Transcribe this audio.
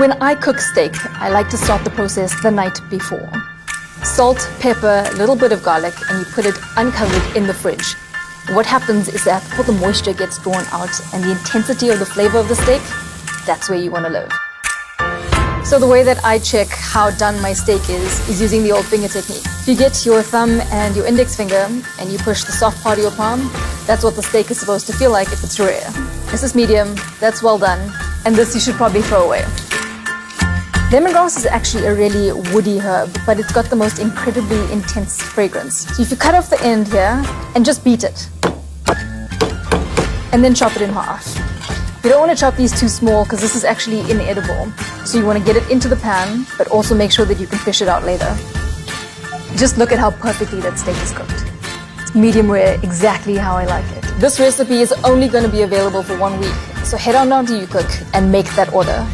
When I cook steak, I like to start the process the night before. Salt, pepper, a little bit of garlic, and you put it uncovered in the fridge. What happens is that all the moisture gets drawn out and the intensity of the flavor of the steak, that's where you want to live. So the way that I check how done my steak is using the old finger technique. If you get your thumb and your index finger and you push the soft part of your palm, that's what the steak is supposed to feel like if it's rare. This is medium, that's well done, and this you should probably throw away. Lemongrass is actually a really woody herb, but it's got the most incredibly intense fragrance. So if you cut off the end here and just beat it, and then chop it in half. You don't want to chop these too small because this is actually inedible. So you want to get it into the pan, but also make sure that you can fish it out later. Just look at how perfectly that steak is cooked. It's medium rare, exactly how I like it. This recipe is only going to be available for 1 week. So head on down to YouCook and make that order.